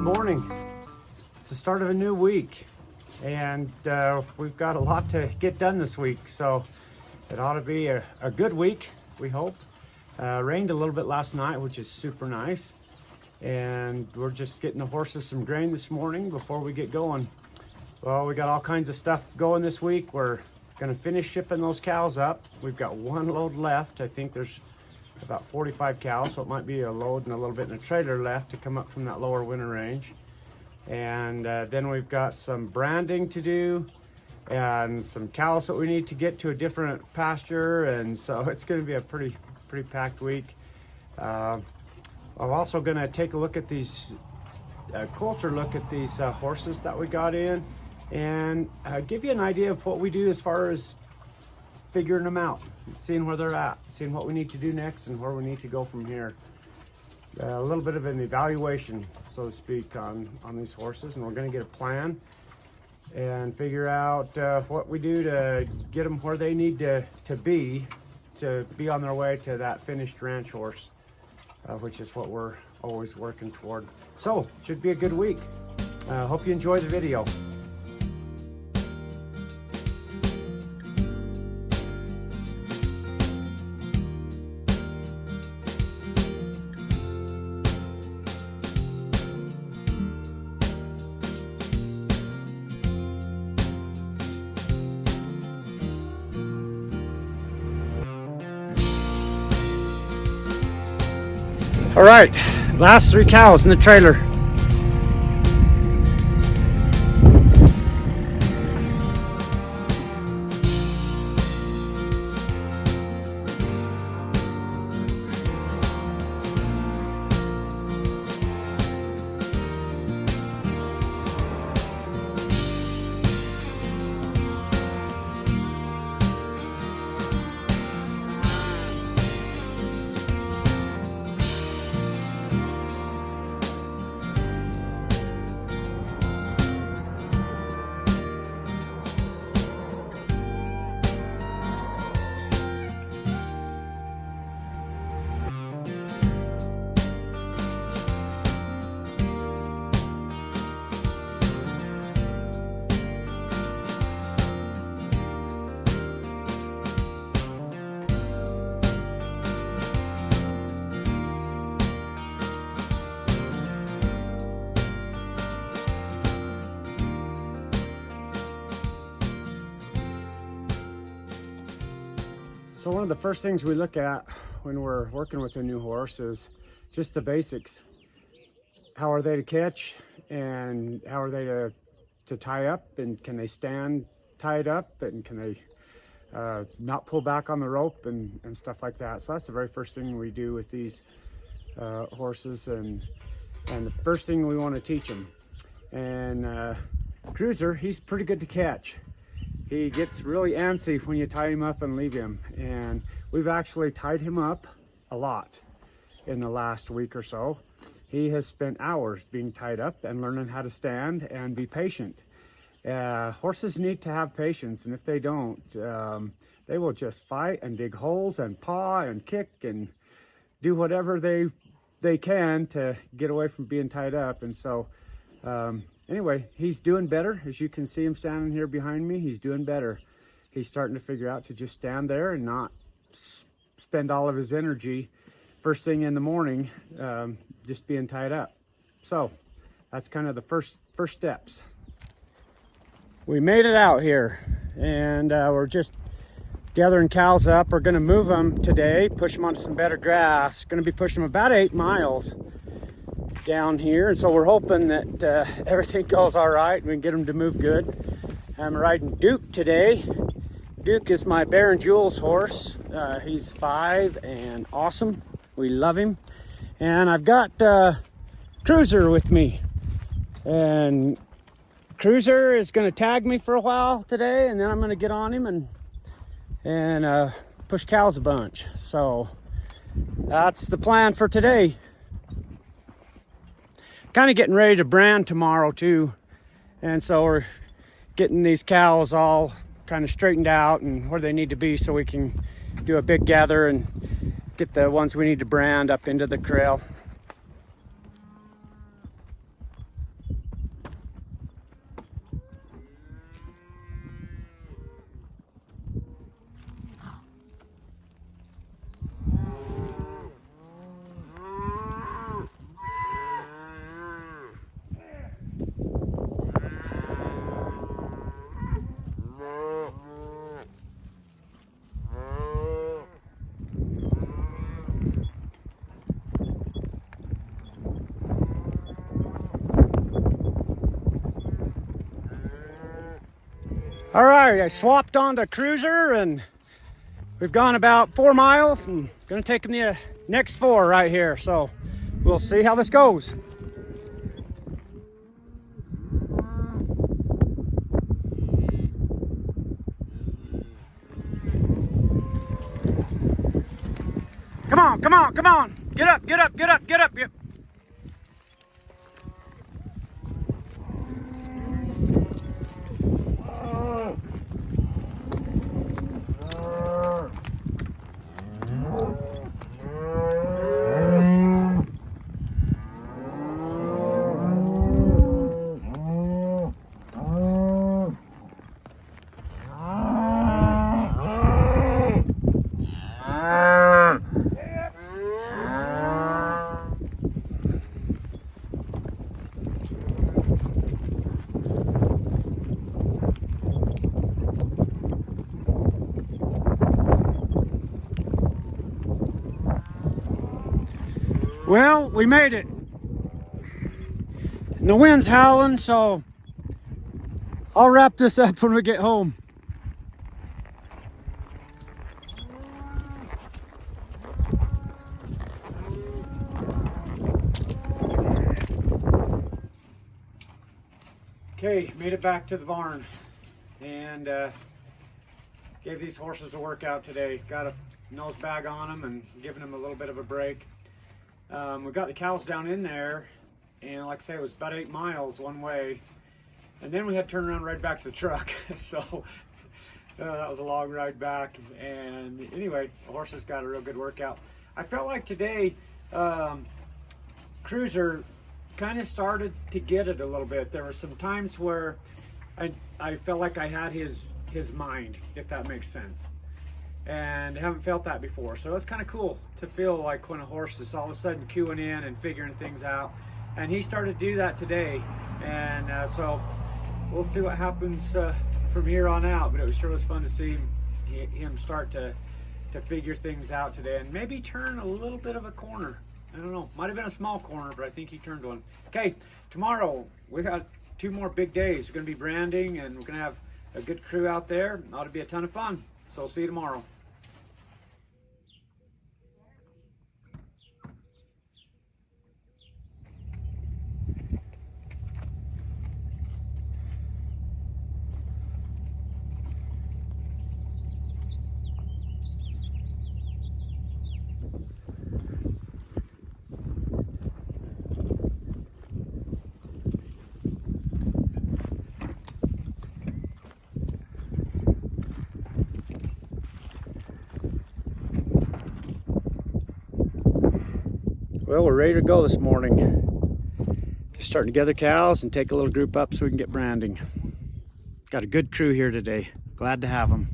morning. It's the start of a new week, and we've got a lot to get done this week, so it ought to be a good week, we hope. Rained a little bit last night, which is super nice, and we're just getting the horses some grain this morning before we get going. Well, we got all kinds of stuff going this week. We're going to finish shipping those cows up. We've got one load left. I think there's about 45 cows, so it might be a load and a little bit in a trailer left to come up from that lower winter range. And then we've got some branding to do and some cows that we need to get to a different pasture, and so it's going to be a pretty packed week. I'm also going to take a look at these, closer look at these horses that we got in, and give you an idea of what we do as far as figuring them out, seeing where they're at, seeing what we need to do next and where we need to go from here. A little bit of an evaluation, so to speak, on these horses, and we're going to get a plan and figure out what we do to get them where they need to be on their way to that finished ranch horse, which is what we're always working toward. So, should be a good week. Hope you enjoy the video. All right, last 3 cows in the trailer. So one of the first things we look at when we're working with a new horse is just the basics. How are they to catch, and how are they to tie up, and can they stand tied up, and can they not pull back on the rope and stuff like that. So that's the very first thing we do with these horses, and the first thing we want to teach them. And Cruiser, he's pretty good to catch. He gets really antsy when you tie him up and leave him, and we've actually tied him up a lot in the last week or so. He has spent hours being tied up and learning how to stand and be patient. Horses need to have patience, and if they don't, they will just fight and dig holes and paw and kick and do whatever they can to get away from being tied up. And so anyway, he's doing better. As you can see him standing here behind me, he's doing better. He's starting to figure out to just stand there and not spend all of his energy first thing in the morning just being tied up. So that's kind of the first steps. We made it out here, and we're just gathering cows up. We're going to move them today, push them onto some better grass. Going to be pushing them about 8 miles down here, and so we're hoping that everything goes all right and we can get them to move good. I'm riding Duke today. Duke is my Baron Jules horse. He's 5 and awesome. We love him. And I've got Cruiser with me, and Cruiser is going to tag me for a while today, and then I'm going to get on him and push cows a bunch. So that's the plan for today. Kind of getting ready to brand tomorrow too, and so we're getting these cows all kind of straightened out and where they need to be so we can do a big gather and get the ones we need to brand up into the corral. All right, I swapped onto Cruiser and we've gone about 4 miles and gonna take them the next 4 right here. So we'll see how this goes. Come on, come on, come on. Get up, get up, get up, get up. Get. Well, we made it. And the wind's howling, so I'll wrap this up when we get home. Okay, made it back to the barn and gave these horses a workout today. Got a nose bag on them and giving them a little bit of a break. We got the cows down in there, and like I say, it was about 8 miles one way, and then we had to turn around and ride back to the truck. So that was a long ride back. And anyway, the horses got a real good workout. I felt like today Cruiser kind of started to get it a little bit. There were some times where I felt like I had his mind, if that makes sense. And I haven't felt that before. So it's kind of cool to feel like when a horse is all of a sudden cueing in and figuring things out. And he started to do that today. And so we'll see what happens from here on out. But it sure was fun to see him start to figure things out today and maybe turn a little bit of a corner. I don't know, might have been a small corner, but I think he turned one. Okay, tomorrow we got 2 more big days. We're gonna be branding and we're gonna have a good crew out there. Ought to be a ton of fun. So I'll see you tomorrow. Well, we're ready to go this morning. Just starting to gather cows and take a little group up so we can get branding. Got a good crew here today. Glad to have them.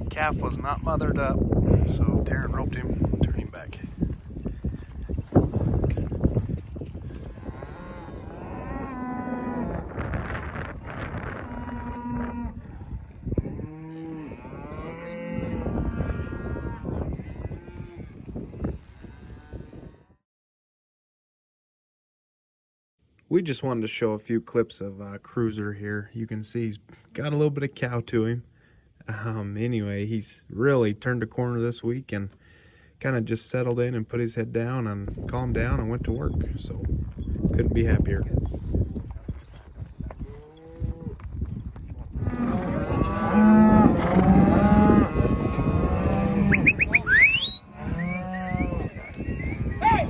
Calf was not mothered up, so Taryn roped him, turned him back. We just wanted to show a few clips of Cruiser here. You can see he's got a little bit of cow to him. Anyway, he's really turned a corner this week and kind of just settled in and put his head down and calmed down and went to work. So couldn't be happier. Hey!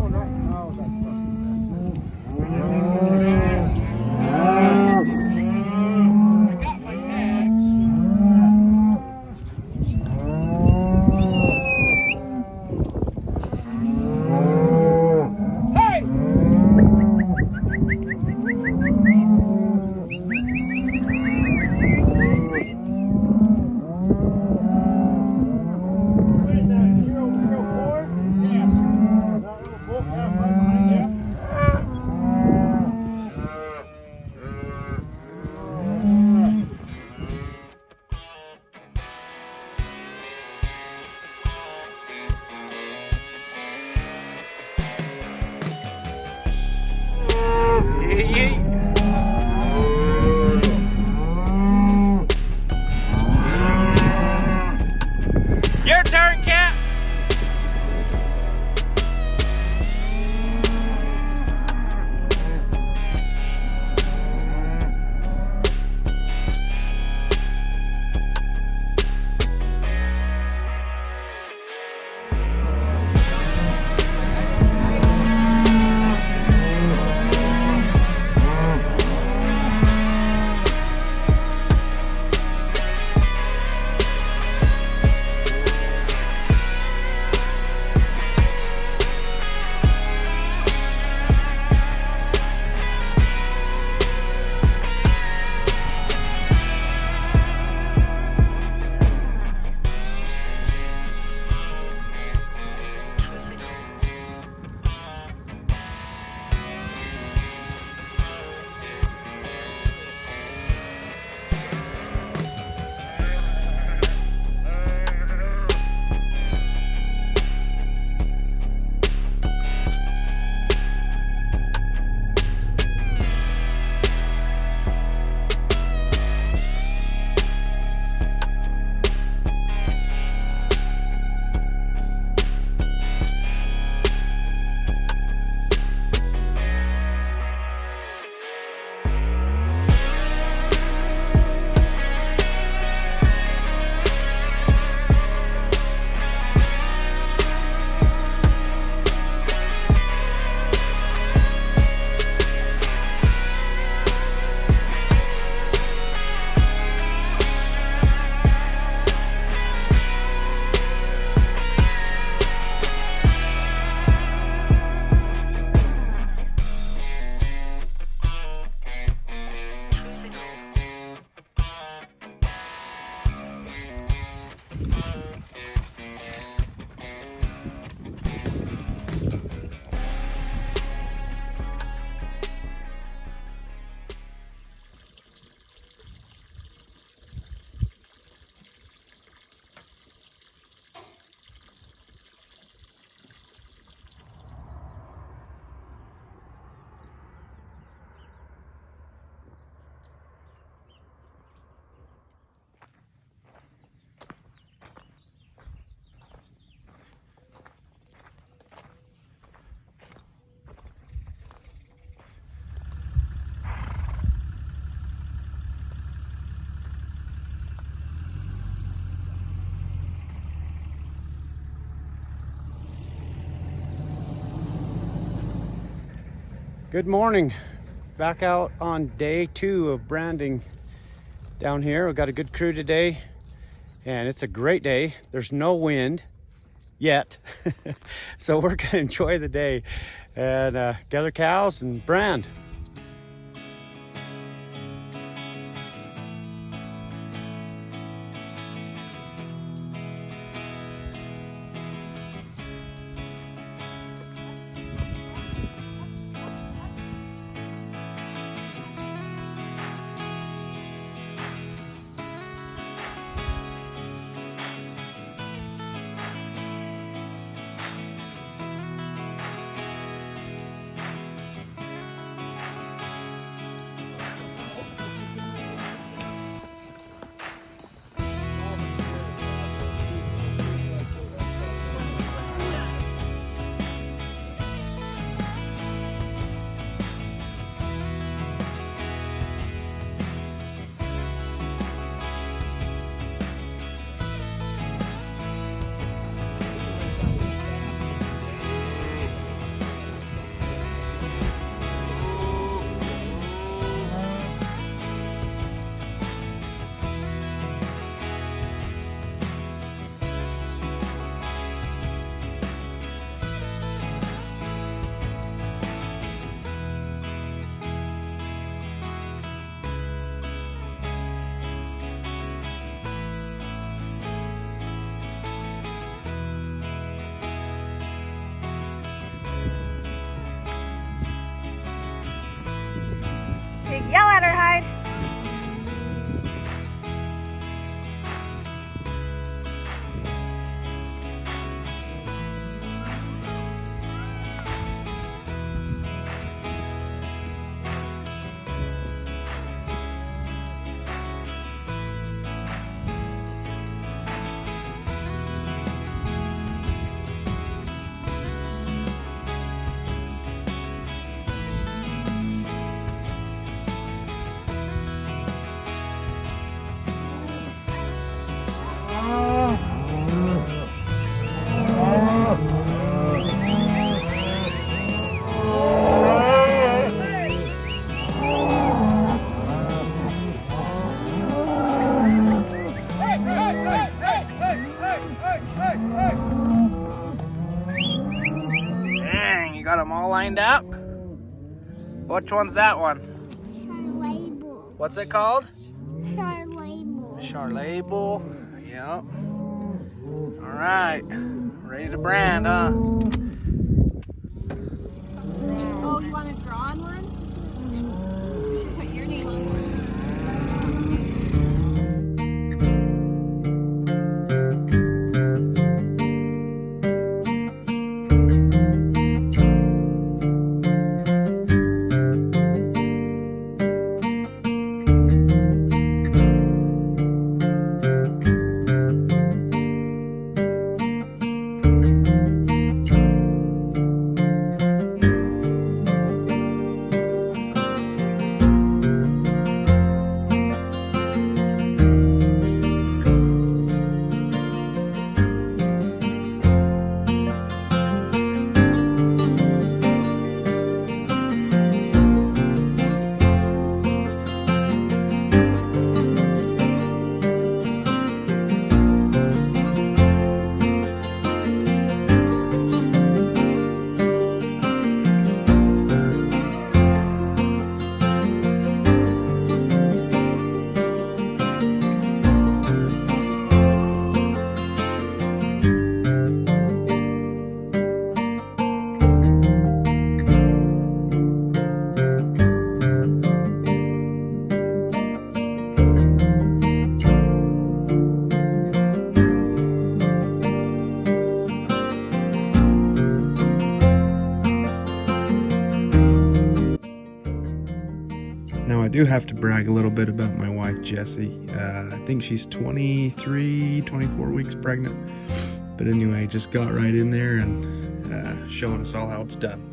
no, that's not. I got my tags. Hey! Is that 004? Yes. Is that little bull calf right behind you? Your turn, cat. Good morning. Back out on day 2 of branding down here. We've got a good crew today, and it's a great day. There's no wind yet, so we're gonna enjoy the day and gather cows and brand. got them all lined up. Which one's that one? Charlable. What's it called? Charlable. Charlable. Yep. All right. Ready to brand, huh? Oh, you want to draw on one? You should put your name on one. Now I do have to brag a little bit about my wife, Jessie. I think she's 23, 24 weeks pregnant. But anyway, just got right in there and showing us all how it's done.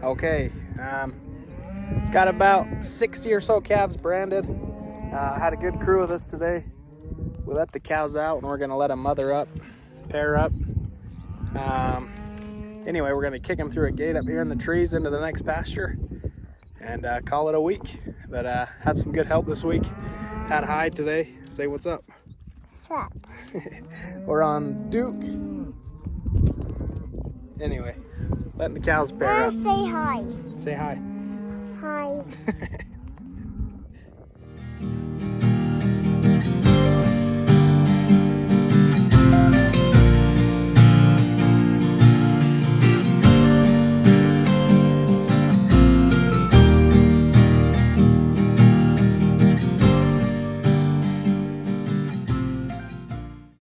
Okay, it's got about 60 or so calves branded. Had a good crew with us today. We let the cows out and we're gonna let them mother up, pair up. Anyway, we're gonna kick them through a gate up here in the trees into the next pasture and call it a week. But had some good help this week. Had Hyde today. Say what's up. Sup? We're on Duke. Anyway, letting the cows pair up. Say hi. Say hi. Hi.